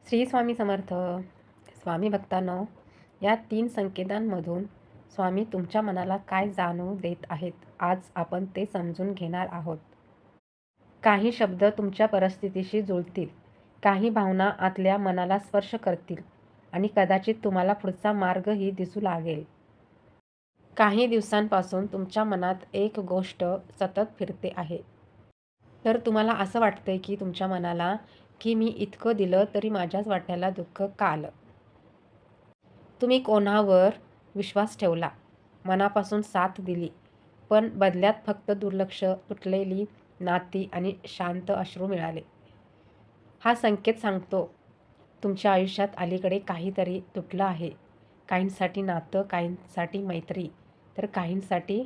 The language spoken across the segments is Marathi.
श्री स्वामी समर्थ. स्वामी भक्तांनो, या 3 संकेतांमधून स्वामी तुमच्या मनाला काय जाणवू देत आहेत, आज आपण ते समजून घेणार आहोत. काही शब्द तुमच्या परिस्थितीशी जुळतील, काही भावना आतल्या मनाला स्पर्श करतील आणि कदाचित तुम्हाला पुढचा मार्गही दिसू लागेल. काही दिवसांपासून तुमच्या मनात एक गोष्ट सतत फिरते आहे. तर तुम्हाला असं वाटतंय की तुमच्या मनाला की मी इतकं दिलं तरी माझ्याच वाट्याला दुःख का आलं? तुम्ही कोणावर विश्वास ठेवला, मनापासून साथ दिली, पण बदल्यात फक्त दुर्लक्ष, तुटलेली नाती आणि शांत अश्रू मिळाले. हा संकेत सांगतो तुमच्या आयुष्यात अलीकडे काहीतरी तुटलं आहे. काहींसाठी नातं, काहींसाठी मैत्री, तर काहींसाठी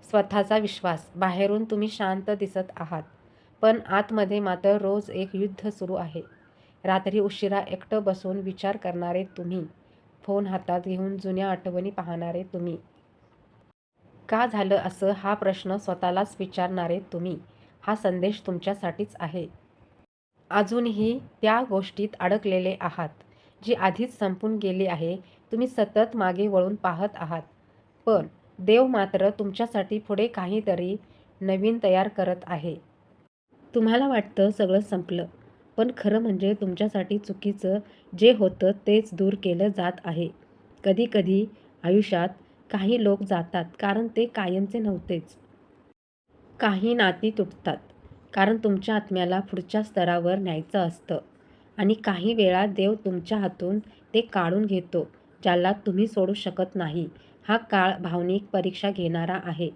स्वतःचा विश्वास. बाहेरून तुम्ही शांत दिसत आहात, पण आतमध्ये मात्र रोज एक युद्ध सुरू आहे. रात्री उशिरा एकटं बसून विचार करणारे तुम्ही, फोन हातात घेऊन जुन्या आठवणी पाहणारे तुम्ही, का झालं असं हा प्रश्न स्वतःलाच विचारणारे तुम्ही, हा संदेश तुमच्यासाठीच आहे. अजूनही त्या गोष्टीत अडकलेले आहात, जी आधीच संपून गेली आहे. तुम्ही सतत मागे वळून पाहत आहात, पण देव मात्र तुमच्यासाठी पुढे काहीतरी नवीन तयार करत आहे. तुम्हाला वाटतं सगळं संपलं, पण खरं म्हणजे तुमच्यासाठी चुकीचं जे होतं तेच दूर केलं जात आहे. कधी-कधी आयुष्यात काही लोक जातात कारण ते कायमचे नव्हतेच. काही नाती तुटतात कारण तुमच्या आत्म्याला पुढच्या स्तरावर न्यायचं असतं आणि काही वेळा देव तुमच्या हातून ते काढून घेतो, ज्याला तुम्ही सोडू शकत नाही. हा काळ भावनिक परीक्षा घेणारा आहे.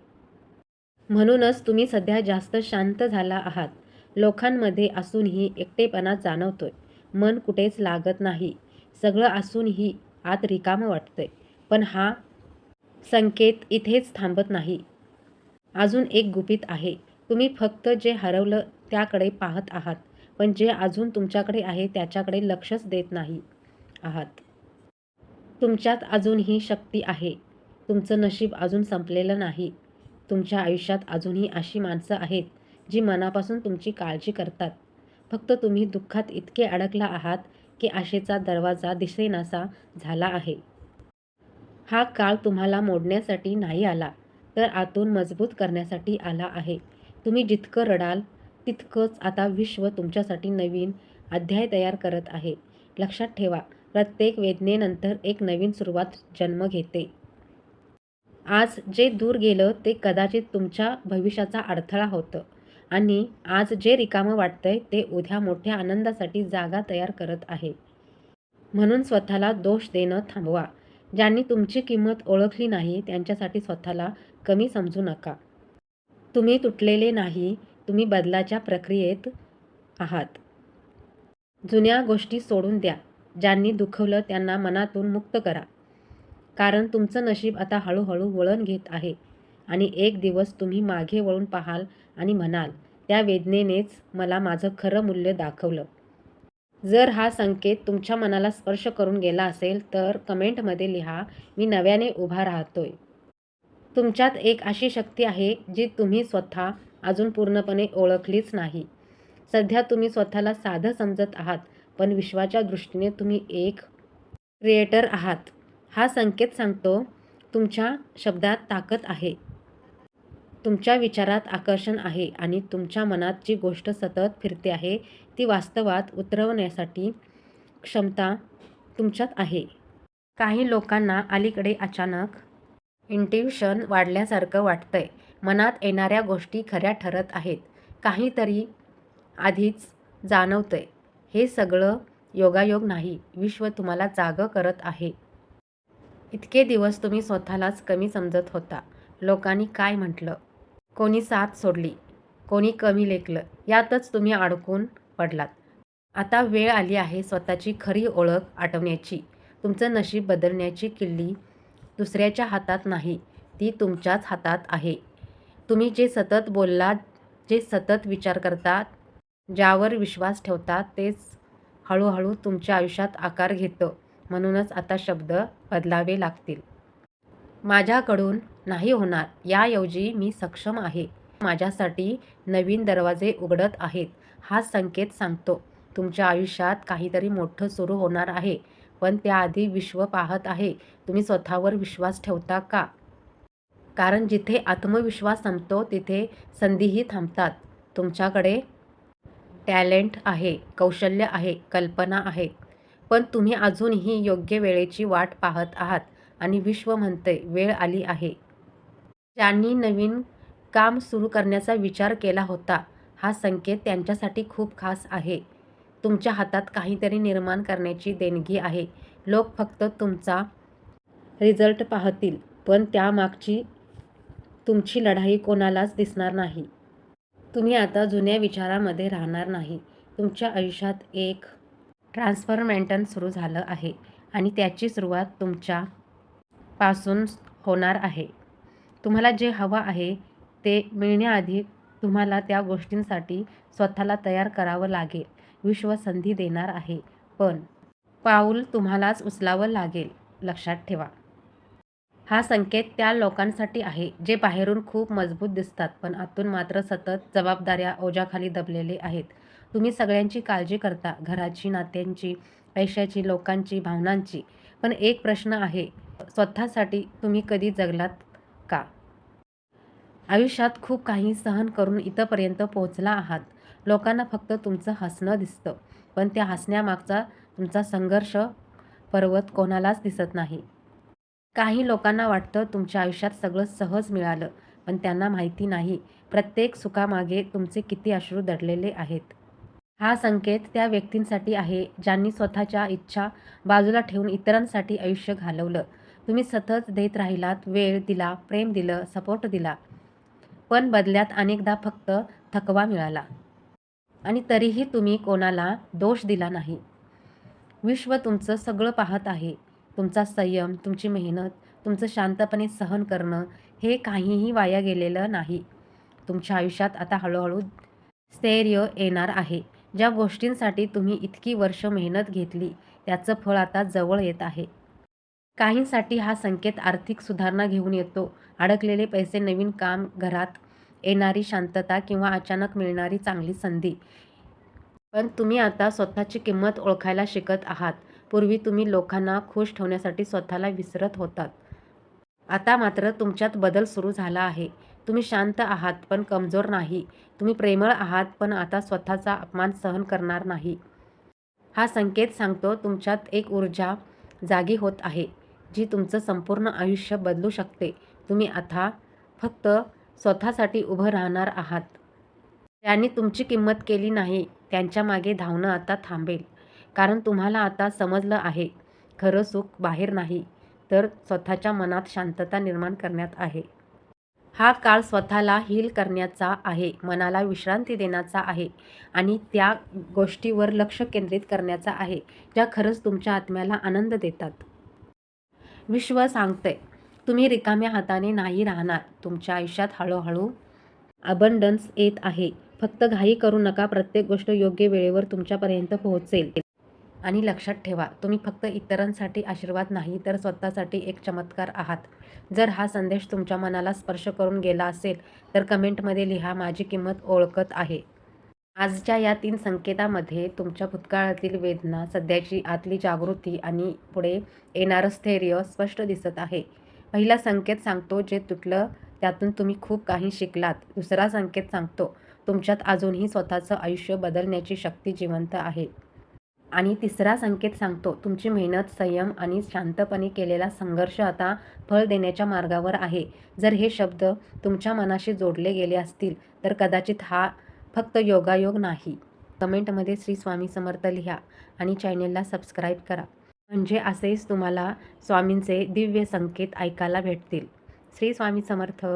म्हणूनच तुम्ही सध्या जास्त शांत झाला आहात. लोकांमध्ये असूनही एकटेपणा जाणवतोय. मन कुठेच लागत नाही. सगळं असूनही आत रिकामं वाटतंय. पण हा संकेत इथेच थांबत नाही. अजून एक गुपित आहे. तुम्ही फक्त जे हरवलं त्याकडे पाहत आहात, पण जे अजून तुमच्याकडे आहे त्याच्याकडे लक्षच देत नाही आहात. तुमच्यात अजूनही शक्ती आहे. तुमचं नशीब अजून संपलेलं नाही. तुमच्या आयुष्यात अजूनही अशी माणसं आहेत, जी मनापासून तुमची काळजी करतात. फक्त तुम्ही दुःखात इतके अडकला आहात, की आशेचा दरवाजा दिसेनासा झाला आहे. हा काळ तुम्हाला मोडण्यासाठी नाही आला, तर आतून मजबूत करण्यासाठी आला आहे. तुम्ही जितकं रडाल, तितकंच आता विश्व तुमच्यासाठी नवीन अध्याय तयार करत आहे. लक्षात ठेवा, प्रत्येक वेदनेनंतर एक नवीन सुरुवात जन्म घेते. आज जे दूर गेलं ते कदाचित तुमच्या भविष्याचा अडथळा होतं आणि आज जे रिकामं वाटतंय ते उद्या मोठ्या आनंदासाठी जागा तयार करत आहे. म्हणून स्वतःला दोष देणं थांबवा. ज्यांनी तुमची किंमत ओळखली नाही त्यांच्यासाठी स्वतःला कमी समजू नका. तुम्ही तुटलेले नाही, तुम्ही बदलाच्या प्रक्रियेत आहात. जुन्या गोष्टी सोडून द्या. ज्यांनी दुखवलं त्यांना मनातून मुक्त करा. कारण तुमचं नशीब आता हळूहळू वळण घेत आहे आणि एक दिवस तुम्ही मागे वळून पाहाल आणि म्हणाल, त्या वेदनेनेच मला माझं खरं मूल्य दाखवलं. जर हा संकेत तुमच्या मनाला स्पर्श करून गेला असेल तर कमेंटमध्ये लिहा, मी नव्याने उभा राहतोय. तुमच्यात एक अशी शक्ती आहे जी तुम्ही स्वतः अजून पूर्णपणे ओळखलीच नाही. सध्या तुम्ही स्वतःला साधं समजत आहात, पण विश्वाच्या दृष्टीने तुम्ही एक क्रिएटर आहात. हा संकेत सांगतो तुमच्या शब्दात ताकद आहे, तुमच्या विचारात आकर्षण आहे आणि तुमच्या मनात जी गोष्ट सतत फिरते आहे ती वास्तवात उतरवण्यासाठी क्षमता तुमच्यात आहे. काही लोकांना अलीकडे अचानक इंट्युशन वाढल्यासारखं वाटतंय. मनात येणाऱ्या गोष्टी खऱ्या ठरत आहेत. काहीतरी आधीच जाणवतंय. हे सगळं योगायोग नाही, विश्व तुम्हाला जागं करत आहे. इतके दिवस तुम्ही स्वतःलाच कमी समजत होता. लोकांनी काय म्हटलं, कोणी साथ सोडली, कोणी कमी लेखलं, यातच तुम्ही अडकून पडलात. आता वेळ आली आहे स्वतःची खरी ओळख आठवण्याची. तुमचं नशीब बदलण्याची किल्ली दुसऱ्याच्या हातात नाही, ती तुमच्याच हातात आहे. तुम्ही जे सतत बोललात, जे सतत विचार करतात, ज्यावर विश्वास ठेवतात तेच हळूहळू तुमच्या आयुष्यात आकार घेतं. म्हणूनच आता शब्द बदलावे लागतील. माझ्याकडून नाही होणार याऐवजी मी सक्षम आहे. माझ्यासाठी नवीन दरवाजे उघडत आहेत. हा संकेत सांगतो तुमच्या आयुष्यात काहीतरी मोठं सुरू होणार आहे, पण त्याआधी विश्व पाहत आहे. तुम्ही स्वतःवर विश्वास ठेवता का? कारण जिथे आत्मविश्वास संपतो तिथे संधीही थांबतात. तुमच्याकडे टॅलेंट आहे, कौशल्य आहे, कल्पना आहे. पण तुम्ही अजूनही योग्य वेळेची वाट पाहत आहात आणि विश्व म्हणतंय वेळ आली आहे. ज्यांनी नवीन काम सुरू करण्याचा विचार केला होता, हा संकेत त्यांच्यासाठी खूप खास आहे. तुमच्या हातात काहीतरी निर्माण करण्याची देणगी आहे. लोक फक्त तुमचा रिझल्ट पाहतील, पण त्यामागची तुमची लढाई कोणालाच दिसणार नाही. तुम्ही आता जुन्या विचारामध्ये राहणार नाही. तुमच्या आयुष्यात एक ट्रान्सफॉर्मेशन सुरू झालं आहे आणि त्याची सुरुवात तुमच्यापासून होणार आहे. तुम्हाला जे हवं आहे ते मिळण्याआधी तुम्हाला त्या गोष्टींसाठी स्वतःला तयार करावं लागेल. विश्व संधी देणार आहे, पण पाऊल तुम्हालाच उचलावं लागेल. लक्षात ठेवा. हा संकेत त्या लोकांसाठी आहे जे बाहेरून खूप मजबूत दिसतात, पण आतून मात्र सतत जबाबदाऱ्या ओझ्याखाली दबलेले आहेत. तुम्ही सगळ्यांची काळजी करता, घराची, नात्यांची, पैशाची, लोकांची, भावनांची. पण एक प्रश्न आहे, स्वतःसाठी तुम्ही कधी जगलात का? आयुष्यात खूप काही सहन करून इथपर्यंत पोहोचला आहात. लोकांना फक्त तुमचं हसणं दिसतं, पण त्या हसण्यामागचा तुमचा संघर्ष पर्वत कोणालाच दिसत नाही. काही लोकांना वाटतं तुमच्या आयुष्यात सगळं सहज मिळालं, पण त्यांना माहिती नाही प्रत्येक सुखामागे तुमचे किती अश्रू दडलेले आहेत. हा संकेत त्या व्यक्तींसाठी आहे ज्यांनी स्वतःच्या इच्छा बाजूला ठेवून इतरांसाठी आयुष्य घालवलं. तुम्ही सतत देत राहिलात, वेळ दिला, प्रेम दिलं, सपोर्ट दिला, पण बदल्यात अनेकदा फक्त थकवा मिळाला. आणि तरीही तुम्ही कोणाला दोष दिला नाही. विश्व तुमचं सगळं पाहत आहे. तुमचा संयम, तुमची मेहनत, तुमचं शांतपणे सहन करणं, हे काहीही वाया गेलेलं नाही. तुमच्या आयुष्यात आता हळूहळू स्थैर्य येणार आहे. ज्या गोष्टींसाठी तुम्ही इतकी वर्ष मेहनत घेतली, त्याचं फळ आता जवळ येत आहे. काहींसाठी हा संकेत आर्थिक सुधारणा घेऊन येतो. अडकलेले पैसे, नवीन काम, घरात येणारी शांतता किंवा अचानक मिळणारी चांगली संधी. पण तुम्ही आता स्वतःची किंमत ओळखायला शिकत आहात. पूर्वी तुम्ही लोकांना खुश ठेवण्यासाठी स्वतःला विसरत होतात. आता मात्र तुमच्यात बदल सुरू झाला आहे. तुम्ही शांत आहात, पण कमजोर नाही. तुम्ही प्रेमळ आहात, पण आता स्वतःचा अपमान सहन करणार नाही. हा संकेत सांगतो तुमच्यात एक ऊर्जा जागी होत आहे, जी तुमचं संपूर्ण आयुष्य बदलू शकते. तुम्ही आता फक्त स्वतःसाठी उभं राहणार आहात. ज्यांनी तुमची किंमत केली नाही, त्यांच्या मागे धावणं आता थांबेल. कारण तुम्हाला आता समजलं आहे, खरं सुख बाहेर नाही, तर स्वतःच्या मनात शांतता निर्माण करण्यात आहे. हा काळ स्वतःला हील करण्याचा आहे, मनाला विश्रांती देण्याचा आहे आणि त्या गोष्टीवर लक्ष केंद्रित करण्याचा आहे, ज्या खरंच तुमच्या आत्म्याला आनंद देतात. विश्व सांगतंय, तुम्ही रिकाम्या हाताने नाही राहणार. तुमच्या आयुष्यात हळूहळू अबंडन्स येत आहे. फक्त घाई करू नका. प्रत्येक गोष्ट योग्य वेळेवर तुमच्यापर्यंत पोहोचेल. आणि लक्षात ठेवा, तुम्ही फक्त इतरांसाठी आशीर्वाद नाही, तर स्वतःसाठी एक चमत्कार आहात. जर हा संदेश तुमच्या मनाला स्पर्श करून गेला असेल, तर कमेंटमध्ये लिहा, माझी किंमत ओळखत आहे. आजच्या या 3 संकेतामध्ये तुमच्या भूतकाळातील वेदना, सध्याची आतली जागृती आणि पुढे येणारं स्थैर्य स्पष्ट दिसत आहे. पहिला संकेत सांगतो जे तुटलं त्यातून तुम्ही खूप काही शिकलात. दुसरा संकेत सांगतो तुमच्यात अजूनही स्वतःचं आयुष्य बदलण्याची शक्ती जिवंत आहे. आणि तिसरा संकेत सांगतो तुमची मेहनत, संयम आणि शांतपणे केलेला संघर्ष आता फळ देण्याच्या मार्गावर आहे. जर हे शब्द तुमच्या मनाशी जोडले गेले असतील, तर कदाचित हा फक्त योगायोग नाही. कमेंटमध्ये श्री स्वामी समर्थ लिहा आणि चॅनेलला सबस्क्राईब करा. म्हणजे असेच तुम्हाला स्वामींचे दिव्य संकेत ऐकायला भेटतील. श्री स्वामी समर्थ.